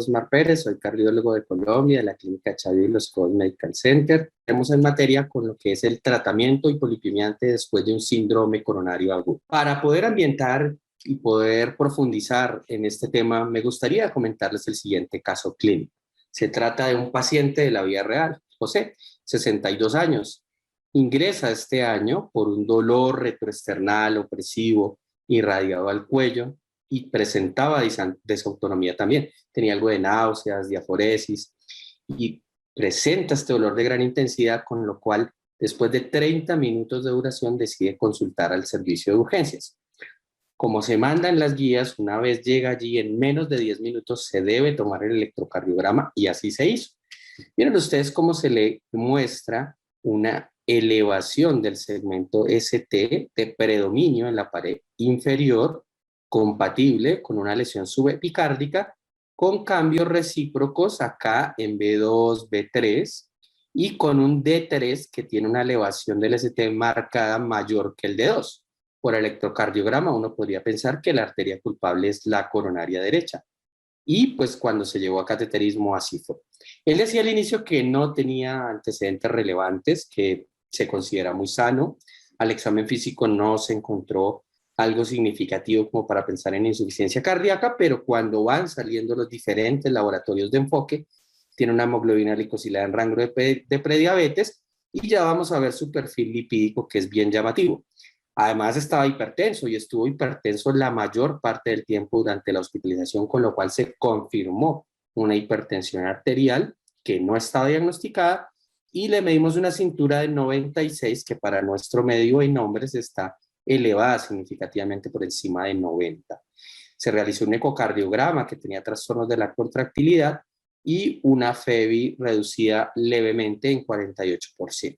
Osmar Pérez, soy cardiólogo de Colombia, de la Clínica Chavi y los Cos Medical Center. Estamos en materia con lo que es el tratamiento hipolipemiante después de un síndrome coronario agudo. Para poder ambientar y poder profundizar en este tema, me gustaría comentarles el siguiente caso clínico. Se trata de un paciente de la vida real, José, 62 años. Ingresa este año por un dolor retroesternal opresivo irradiado al cuello y presentaba desautonomía también. Tenía algo de náuseas, diaforesis y presenta este dolor de gran intensidad, con lo cual después de 30 minutos de duración decide consultar al servicio de urgencias. Como se mandan las guías, una vez llega allí en menos de 10 minutos se debe tomar el electrocardiograma y así se hizo. Miren ustedes cómo se le muestra una elevación del segmento ST de predominio en la pared inferior, compatible con una lesión subepicárdica, con cambios recíprocos acá en B2, B3, y con un D3 que tiene una elevación del ST marcada mayor que el D2. Por electrocardiograma uno podría pensar que la arteria culpable es la coronaria derecha. Y pues cuando se llevó a cateterismo así fue. Él decía al inicio que no tenía antecedentes relevantes, que se considera muy sano. Al examen físico no se encontró algo significativo como para pensar en insuficiencia cardíaca, pero cuando van saliendo los diferentes laboratorios de enfoque, tiene una hemoglobina glicosilada en rango de prediabetes y ya vamos a ver su perfil lipídico, que es bien llamativo. Además estaba hipertenso y estuvo hipertenso la mayor parte del tiempo durante la hospitalización, con lo cual se confirmó una hipertensión arterial que no estaba diagnosticada y le medimos una cintura de 96 que para nuestro medio en hombres está elevada significativamente por encima de 90. Se realizó un ecocardiograma que tenía trastornos de la contractilidad y una FEBI reducida levemente en 48%.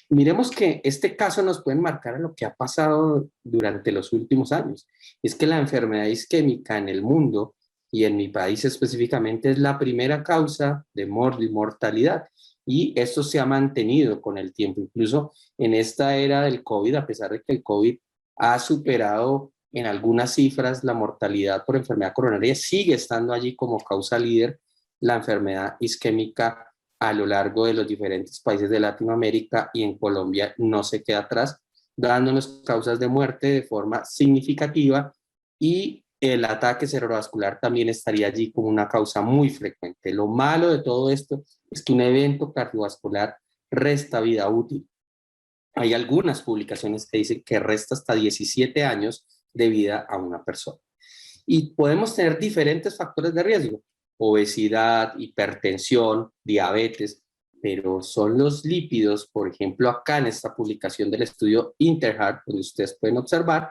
Miremos que este caso nos puede marcar a lo que ha pasado durante los últimos años. Es que la enfermedad isquémica en el mundo y en mi país específicamente es la primera causa de mortalidad y esto se ha mantenido con el tiempo. Incluso en esta era del COVID, a pesar de que el COVID ha superado en algunas cifras la mortalidad por enfermedad coronaria, sigue estando allí como causa líder la enfermedad isquémica a lo largo de los diferentes países de Latinoamérica, y en Colombia no se queda atrás, dándonos causas de muerte de forma significativa, y el ataque cerebrovascular también estaría allí como una causa muy frecuente. Lo malo de todo esto es que un evento cardiovascular resta vida útil. Hay algunas publicaciones que dicen que resta hasta 17 años de vida a una persona. Y podemos tener diferentes factores de riesgo: obesidad, hipertensión, diabetes, pero son los lípidos, por ejemplo, acá en esta publicación del estudio Interheart, donde ustedes pueden observar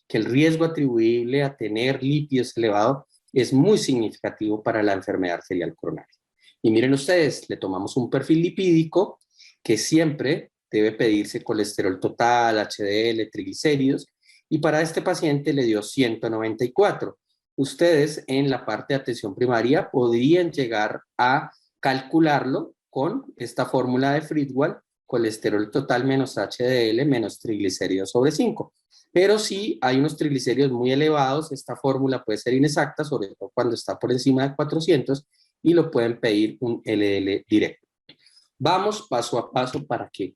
que el riesgo atribuible a tener lípidos elevados es muy significativo para la enfermedad arterial coronaria. Y miren ustedes, le tomamos un perfil lipídico que siempre debe pedirse colesterol total, HDL, triglicéridos, y para este paciente le dio 194. Ustedes en la parte de atención primaria podrían llegar a calcularlo con esta fórmula de Friedwald: colesterol total menos HDL menos triglicéridos sobre 5. Pero si hay unos triglicéridos muy elevados, esta fórmula puede ser inexacta, sobre todo cuando está por encima de 400, y lo pueden pedir un LDL directo. Vamos paso a paso para que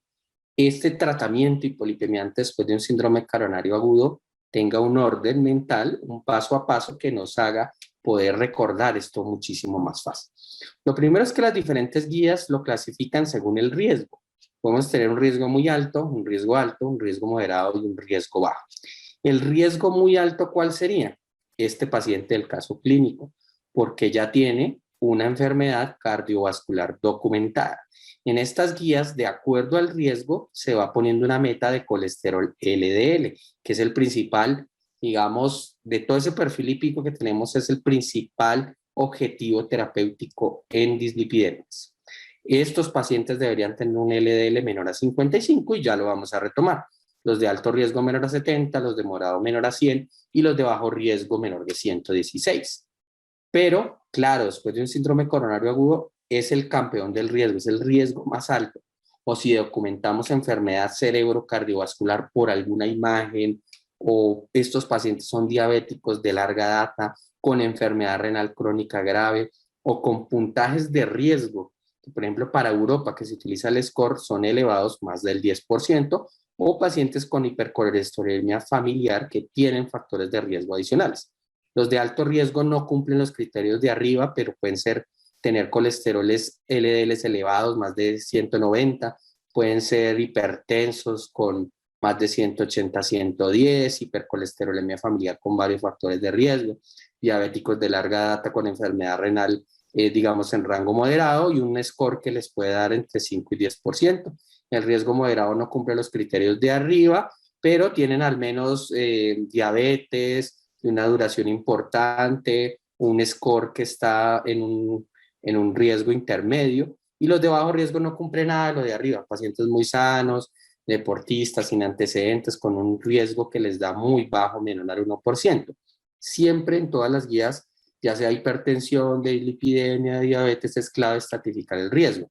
este tratamiento hipolipemiante después de un síndrome coronario agudo tenga un orden mental, un paso a paso que nos haga poder recordar esto muchísimo más fácil. Lo primero es que las diferentes guías lo clasifican según el riesgo. Podemos tener un riesgo muy alto, un riesgo alto, un riesgo moderado y un riesgo bajo. El riesgo muy alto, ¿cuál sería? Este paciente del caso clínico, porque ya tiene una enfermedad cardiovascular documentada. En estas guías, de acuerdo al riesgo, se va poniendo una meta de colesterol LDL, que es el principal, digamos, de todo ese perfil lipídico que tenemos, es el principal objetivo terapéutico en dislipidemias. Estos pacientes deberían tener un LDL menor a 55 y ya lo vamos a retomar. Los de alto riesgo menor a 70, los de moderado menor a 100 y los de bajo riesgo menor de 116. Pero, claro, después de un síndrome coronario agudo, es el campeón del riesgo, es el riesgo más alto. O si documentamos enfermedad cerebrocardiovascular por alguna imagen, o estos pacientes son diabéticos de larga data, con enfermedad renal crónica grave o con puntajes de riesgo. Por ejemplo, para Europa, que se utiliza el score, son elevados más del 10%, o pacientes con hipercolesterolemia familiar que tienen factores de riesgo adicionales. Los de alto riesgo no cumplen los criterios de arriba, pero pueden ser tener colesteroles LDLs elevados, más de 190, pueden ser hipertensos con más de 180, 110, hipercolesterolemia familiar con varios factores de riesgo, diabéticos de larga data con enfermedad renal, digamos, en rango moderado, y un score que les puede dar entre 5 y 10%. El riesgo moderado no cumple los criterios de arriba, pero tienen al menos diabetes de una duración importante, un score que está en un riesgo intermedio, y los de bajo riesgo no cumplen nada de lo de arriba, pacientes muy sanos, deportistas sin antecedentes, con un riesgo que les da muy bajo, menor al 1%. Siempre en todas las guías, ya sea hipertensión, de lipidemia, diabetes, es clave estratificar el riesgo.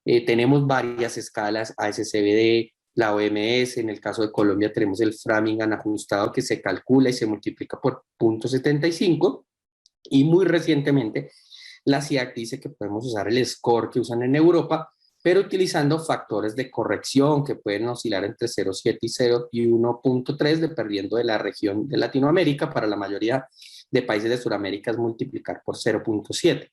Tenemos varias escalas, ASCVD, la OMS, en el caso de Colombia tenemos el Framingham ajustado que se calcula y se multiplica por 0.75, y muy recientemente la CIAC dice que podemos usar el score que usan en Europa, pero utilizando factores de corrección que pueden oscilar entre 0,7 y 1,3, dependiendo de la región de Latinoamérica. Para la mayoría de países de Sudamérica es multiplicar por 0,7.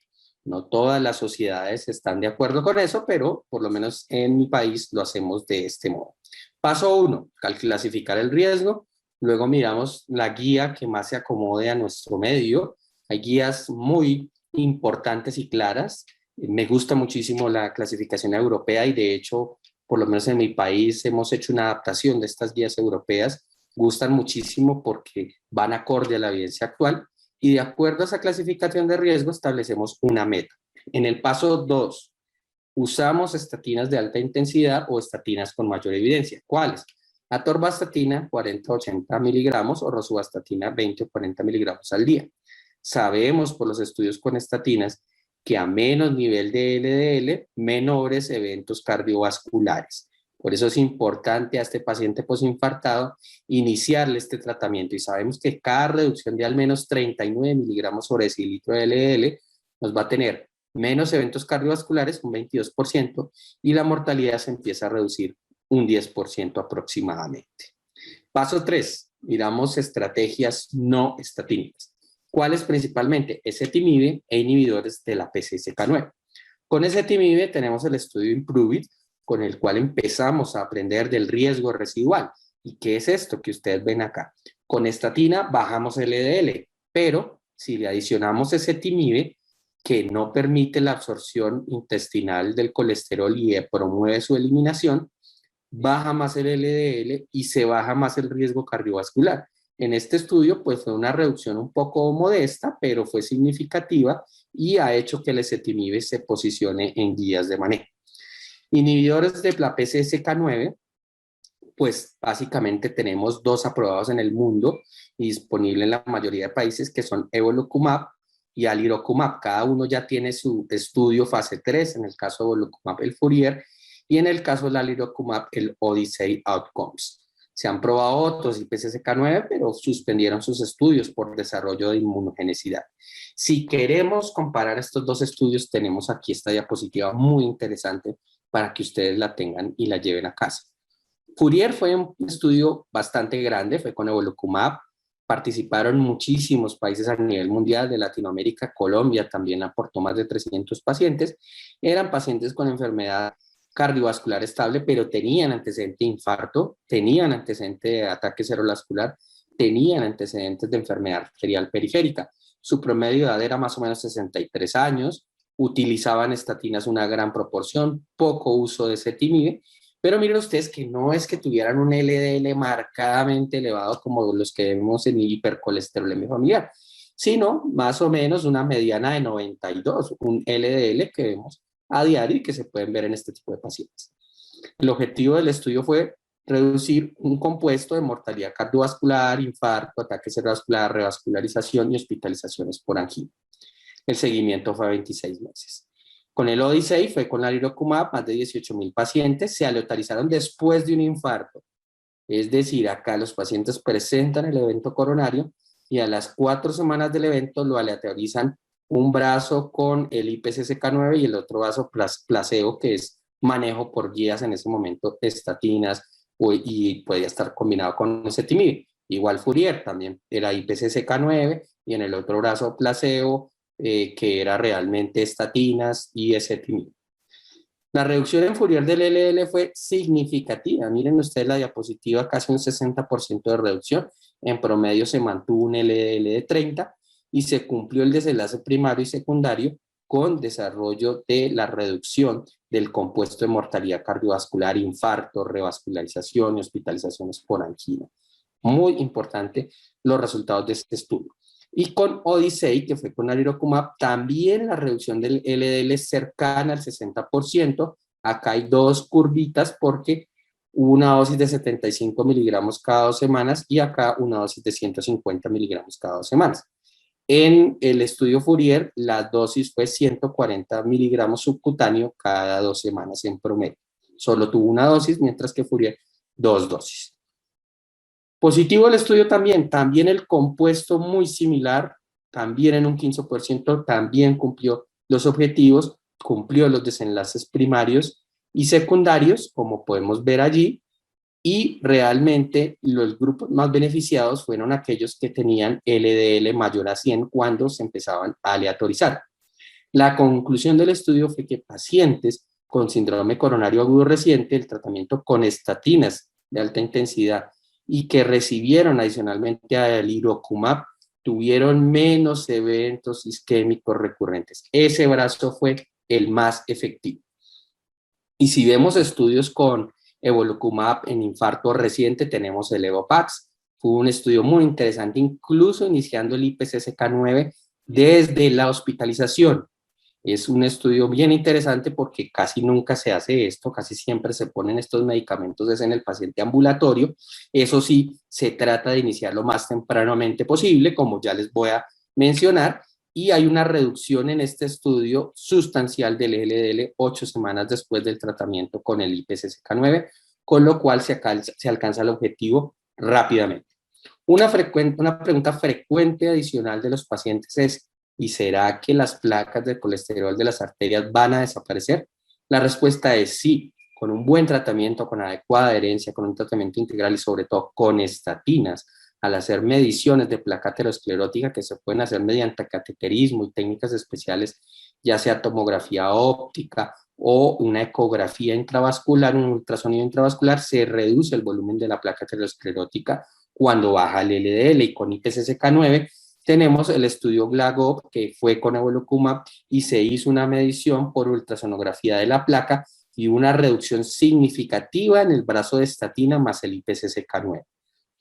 No todas las sociedades están de acuerdo con eso, pero por lo menos en mi país lo hacemos de este modo. Paso 1, clasificar el riesgo. Luego miramos la guía que más se acomode a nuestro medio. Hay guías muy importantes y claras. Me gusta muchísimo la clasificación europea, y de hecho, por lo menos en mi país, hemos hecho una adaptación de estas guías europeas. Gustan muchísimo porque van acorde a la evidencia actual, y de acuerdo a esa clasificación de riesgo establecemos una meta. En el paso 2, usamos estatinas de alta intensidad o estatinas con mayor evidencia. ¿Cuáles? Atorvastatina 40-80 miligramos o rosuvastatina 20 o 40 miligramos al día. Sabemos por los estudios con estatinas que a menos nivel de LDL, menores eventos cardiovasculares. Por eso es importante a este paciente posinfartado iniciarle este tratamiento, y sabemos que cada reducción de al menos 39 miligramos sobre decilitro de LDL nos va a tener menos eventos cardiovasculares, un 22%, y la mortalidad se empieza a reducir un 10% aproximadamente. Paso 3, miramos estrategias no estatínicas. ¿Cuáles principalmente? Ezetimibe e inhibidores de la PCSK9. Con ezetimibe tenemos el estudio IMPROVE-IT, con el cual empezamos a aprender del riesgo residual. ¿Y qué es esto que ustedes ven acá? Con estatina bajamos el LDL, pero si le adicionamos ezetimibe, que no permite la absorción intestinal del colesterol y promueve su eliminación, baja más el LDL y se baja más el riesgo cardiovascular. En este estudio, pues fue una reducción un poco modesta, pero fue significativa y ha hecho que el ezetimibe se posicione en guías de manejo. Inhibidores de la PCSK9, pues básicamente tenemos 2 aprobados en el mundo y disponibles en la mayoría de países, que son evolocumab y alirocumab. Cada uno ya tiene su estudio fase 3, en el caso de evolocumab el Fourier, y en el caso del alirocumab el Odyssey Outcomes. Se han probado otros PCSK9, pero suspendieron sus estudios por desarrollo de inmunogenicidad. Si queremos comparar estos 2 estudios, tenemos aquí esta diapositiva muy interesante para que ustedes la tengan y la lleven a casa. Fourier fue un estudio bastante grande, fue con evolocumab. Participaron muchísimos países a nivel mundial, de Latinoamérica. Colombia también aportó más de 300 pacientes. Eran pacientes con enfermedad cardiovascular estable, pero tenían antecedente de infarto, tenían antecedente de ataque cerebrovascular, tenían antecedentes de enfermedad arterial periférica. Su promedio de edad era más o menos 63 años, utilizaban estatinas una gran proporción, poco uso de ezetimibe, pero miren ustedes que no es que tuvieran un LDL marcadamente elevado como los que vemos en hipercolesterolemia familiar, sino más o menos una mediana de 92, un LDL que vemos a diario y que se pueden ver en este tipo de pacientes. El objetivo del estudio fue reducir un compuesto de mortalidad cardiovascular, infarto, ataque cerebrovascular, revascularización y hospitalizaciones por angina. El seguimiento fue a 26 meses. Con el Odyssey fue con la alirocumab, más de 18,000 pacientes, se aleatorizaron después de un infarto. Es decir, acá los pacientes presentan el evento coronario y a las 4 semanas del evento lo aleatorizan un brazo con el IPCCK9 y el otro brazo placebo, que es manejo por guías en ese momento, estatinas, y podía estar combinado con ezetimibe. Igual Fourier también era IPCCK9 y en el otro brazo placebo, que era realmente estatinas y ezetimibe. La reducción en Fourier del LDL fue significativa. Miren ustedes la diapositiva, casi un 60% de reducción. En promedio se mantuvo un LDL de 30 y se cumplió el desenlace primario y secundario con desarrollo de la reducción del compuesto de mortalidad cardiovascular, infarto, revascularización y hospitalizaciones por angina. Muy importante los resultados de este estudio. Y con Odyssey, que fue con alirocumab, también la reducción del LDL es cercana al 60%. Acá hay dos curvitas porque una dosis de 75 miligramos cada 2 semanas y acá una dosis de 150 miligramos cada 2 semanas. En el estudio Fourier, la dosis fue 140 miligramos subcutáneo cada 2 semanas en promedio. Solo tuvo una dosis, mientras que Fourier, 2 dosis. Positivo el estudio también el compuesto muy similar, también en un 15%, también cumplió los objetivos, cumplió los desenlaces primarios y secundarios, como podemos ver allí, y realmente los grupos más beneficiados fueron aquellos que tenían LDL mayor a 100 cuando se empezaban a aleatorizar. La conclusión del estudio fue que pacientes con síndrome coronario agudo reciente, el tratamiento con estatinas de alta intensidad y que recibieron adicionalmente a alirocumab tuvieron menos eventos isquémicos recurrentes. Ese brazo fue el más efectivo. Y si vemos estudios con evolocumab en infarto reciente, tenemos el EVOPAX. Fue un estudio muy interesante, incluso iniciando el IPCCK9 desde la hospitalización. Es un estudio bien interesante porque casi nunca se hace esto, casi siempre se ponen estos medicamentos en el paciente ambulatorio. Eso sí, se trata de iniciar lo más tempranamente posible, como ya les voy a mencionar, y hay una reducción en este estudio sustancial del LDL 8 semanas después del tratamiento con el IPCCK9, con lo cual se alcanza el objetivo rápidamente. Una pregunta frecuente adicional de los pacientes es: ¿y será que las placas de colesterol de las arterias van a desaparecer? La respuesta es sí, con un buen tratamiento, con adecuada adherencia, con un tratamiento integral y sobre todo con estatinas. Al hacer mediciones de placa aterosclerótica que se pueden hacer mediante cateterismo y técnicas especiales, ya sea tomografía óptica o una ecografía intravascular, un ultrasonido intravascular, se reduce el volumen de la placa aterosclerótica cuando baja el LDL. Y con IPCCK9 tenemos el estudio GLAGOP, que fue con evolocumab y se hizo una medición por ultrasonografía de la placa y una reducción significativa en el brazo de estatina más el IPCCK9.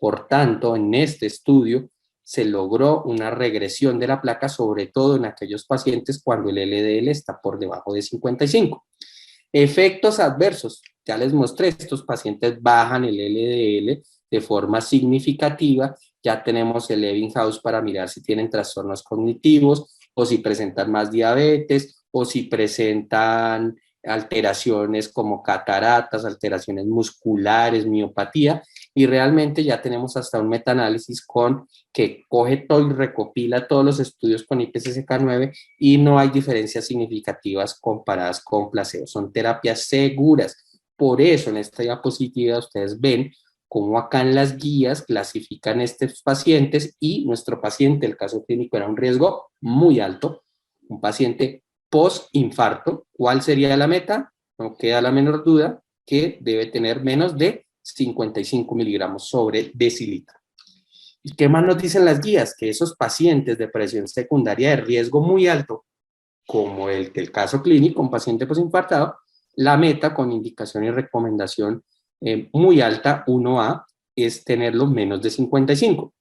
Por tanto, en este estudio se logró una regresión de la placa, sobre todo en aquellos pacientes cuando el LDL está por debajo de 55. Efectos adversos, ya les mostré, estos pacientes bajan el LDL de forma significativa. Ya tenemos el Ebbinghaus para mirar si tienen trastornos cognitivos o si presentan más diabetes o si presentan alteraciones como cataratas, alteraciones musculares, miopatía, y realmente ya tenemos hasta un metaanálisis que coge todo y recopila todos los estudios con IPCCK9 y no hay diferencias significativas comparadas con placebo. Son terapias seguras. Por eso en esta diapositiva ustedes ven cómo acá en las guías clasifican estos pacientes, y nuestro paciente, el caso clínico, era un riesgo muy alto, un paciente post-infarto. ¿Cuál sería la meta? No queda la menor duda que debe tener menos de 55 miligramos sobre decilitro. ¿Y qué más nos dicen las guías? Que esos pacientes de presión secundaria de riesgo muy alto, como el caso clínico, un paciente posinfartado, la meta con indicación y recomendación muy alta, 1A, es tenerlo menos de 55.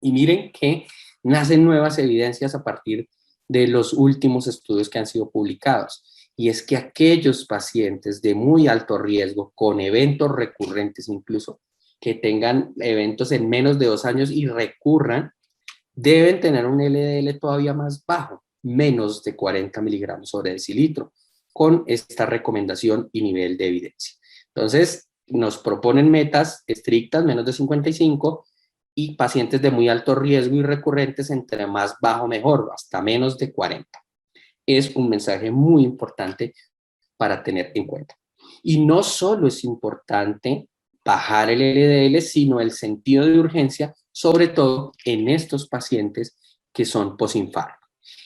Y miren que nacen nuevas evidencias a partir de los últimos estudios que han sido publicados. Y es que aquellos pacientes de muy alto riesgo, con eventos recurrentes incluso, que tengan eventos en menos de 2 años y recurran, deben tener un LDL todavía más bajo, menos de 40 miligramos sobre decilitro, con esta recomendación y nivel de evidencia. Entonces, nos proponen metas estrictas, menos de 55, y pacientes de muy alto riesgo y recurrentes, entre más bajo mejor, hasta menos de 40. Es un mensaje muy importante para tener en cuenta. Y no solo es importante bajar el LDL, sino el sentido de urgencia, sobre todo en estos pacientes que son posinfarto.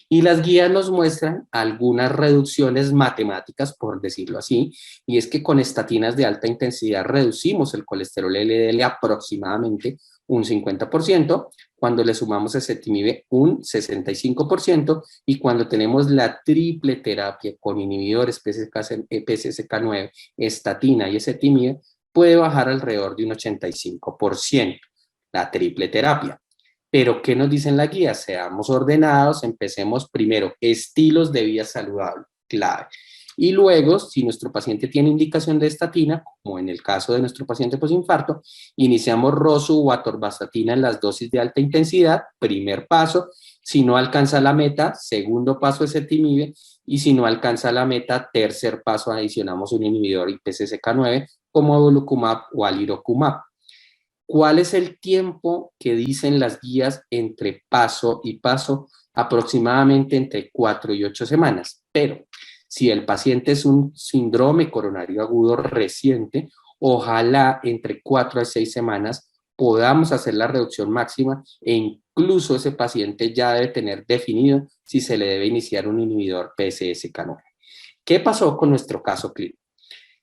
Y las guías nos muestran algunas reducciones matemáticas, por decirlo así, y es que con estatinas de alta intensidad reducimos el colesterol LDL aproximadamente un 50%, cuando le sumamos ezetimibe un 65%, y cuando tenemos la triple terapia con inhibidores PCSK9, estatina y ezetimibe, puede bajar alrededor de un 85%, la triple terapia. Pero, ¿qué nos dicen las guías? Seamos ordenados, empecemos primero, estilos de vida saludable, clave. Y luego, si nuestro paciente tiene indicación de estatina, como en el caso de nuestro paciente posinfarto, iniciamos rosu o atorvastatina en las dosis de alta intensidad, primer paso. Si no alcanza la meta, segundo paso ezetimibe, y si no alcanza la meta, tercer paso, adicionamos un inhibidor PCSK9 como evolocumab o alirocumab. ¿Cuál es el tiempo que dicen las guías entre paso y paso? Aproximadamente entre 4 y 8 semanas. Pero si el paciente es un síndrome coronario agudo reciente, ojalá entre 4 a 6 semanas podamos hacer la reducción máxima, e incluso ese paciente ya debe tener definido si se le debe iniciar un inhibidor PCSK9. ¿Qué pasó con nuestro caso clínico?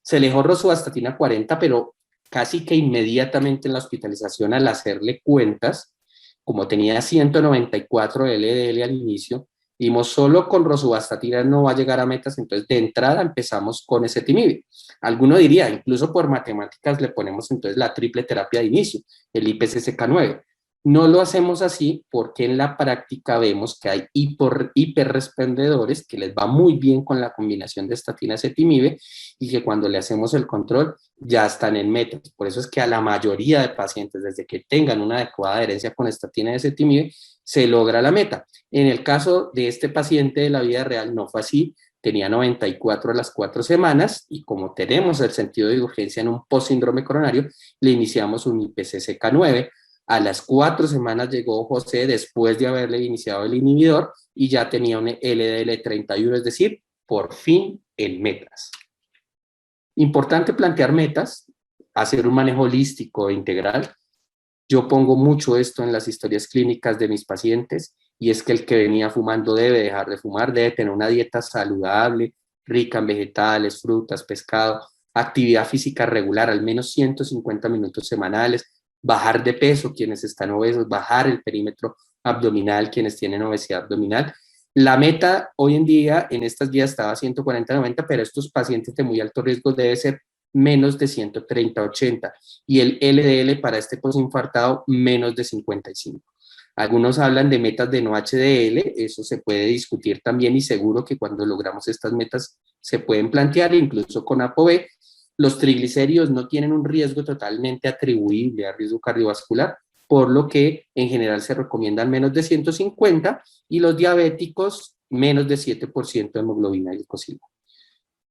Se le dejó rosuvastatina 40, pero casi que inmediatamente en la hospitalización, al hacerle cuentas, como tenía 194 LDL al inicio, dimos solo con rosuvastatina no va a llegar a metas, entonces de entrada empezamos con ezetimibe. Alguno diría, incluso por matemáticas le ponemos entonces la triple terapia de inicio, el IPCSK9. No lo hacemos así porque en la práctica vemos que hay hiperrespondedores que les va muy bien con la combinación de estatina-ezetimibe y que cuando le hacemos el control ya están en metas. Por eso es que a la mayoría de pacientes, desde que tengan una adecuada adherencia con estatina y ezetimibe, se logra la meta. En el caso de este paciente de la vida real no fue así, tenía 94 a las 4 semanas y como tenemos el sentido de urgencia en un postsíndrome coronario, le iniciamos un IPCSK9. A las 4 semanas llegó José después de haberle iniciado el inhibidor y ya tenía un LDL 31, es decir, por fin en metas. Importante plantear metas, hacer un manejo holístico e integral. Yo pongo mucho esto en las historias clínicas de mis pacientes, y es que el que venía fumando debe dejar de fumar, debe tener una dieta saludable, rica en vegetales, frutas, pescado, actividad física regular, al menos 150 minutos semanales, bajar de peso quienes están obesos, bajar el perímetro abdominal quienes tienen obesidad abdominal. La meta hoy en día en estas guías estaba 140-90, pero estos pacientes de muy alto riesgo debe ser menos de 130-80 y el LDL para este posinfartado menos de 55. Algunos hablan de metas de no HDL, eso se puede discutir también y seguro que cuando logramos estas metas se pueden plantear, incluso con ApoB. Los triglicéridos no tienen un riesgo totalmente atribuible a riesgo cardiovascular, por lo que en general se recomiendan menos de 150 y los diabéticos menos de 7% de hemoglobina glicosilada.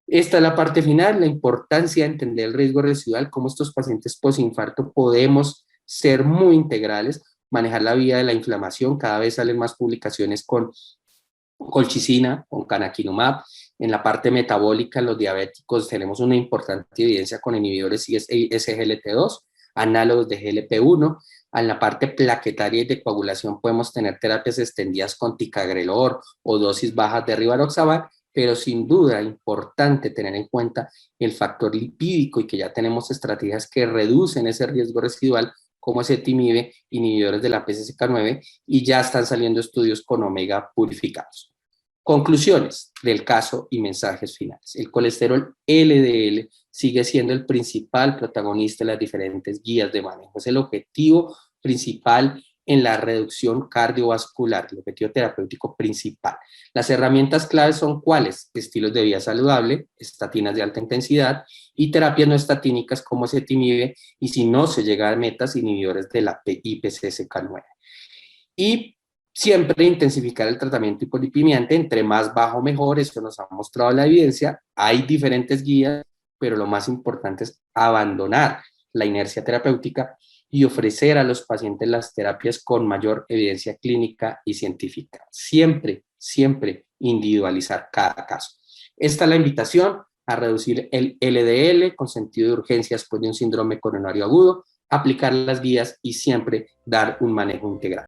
Esta es la parte final, la importancia de entender el riesgo residual, cómo estos pacientes posinfarto podemos ser muy integrales, manejar la vía de la inflamación. Cada vez salen más publicaciones con colchicina, con canakinumab. En la parte metabólica, en los diabéticos, tenemos una importante evidencia con inhibidores SGLT2, análogos de GLP-1. En la parte plaquetaria y de coagulación podemos tener terapias extendidas con ticagrelor o dosis bajas de rivaroxaban, pero sin duda importante tener en cuenta el factor lipídico y que ya tenemos estrategias que reducen ese riesgo residual como ezetimibe, inhibidores de la PCSK9, y ya están saliendo estudios con omega purificados. Conclusiones del caso y mensajes finales. El colesterol LDL sigue siendo el principal protagonista de las diferentes guías de manejo. Es el objetivo principal en la reducción cardiovascular, el objetivo terapéutico principal. Las herramientas claves son ¿cuáles? Estilos de vida saludable, estatinas de alta intensidad y terapias no estatínicas como ezetimibe, y si no se llega a metas, inhibidores de la IPCSK9. Y siempre intensificar el tratamiento hipolipemiante, entre más bajo mejor, esto nos ha mostrado la evidencia. Hay diferentes guías, pero lo más importante es abandonar la inercia terapéutica y ofrecer a los pacientes las terapias con mayor evidencia clínica y científica. Siempre, siempre individualizar cada caso. Esta es la invitación a reducir el LDL con sentido de urgencia después de un síndrome coronario agudo, aplicar las guías y siempre dar un manejo integral.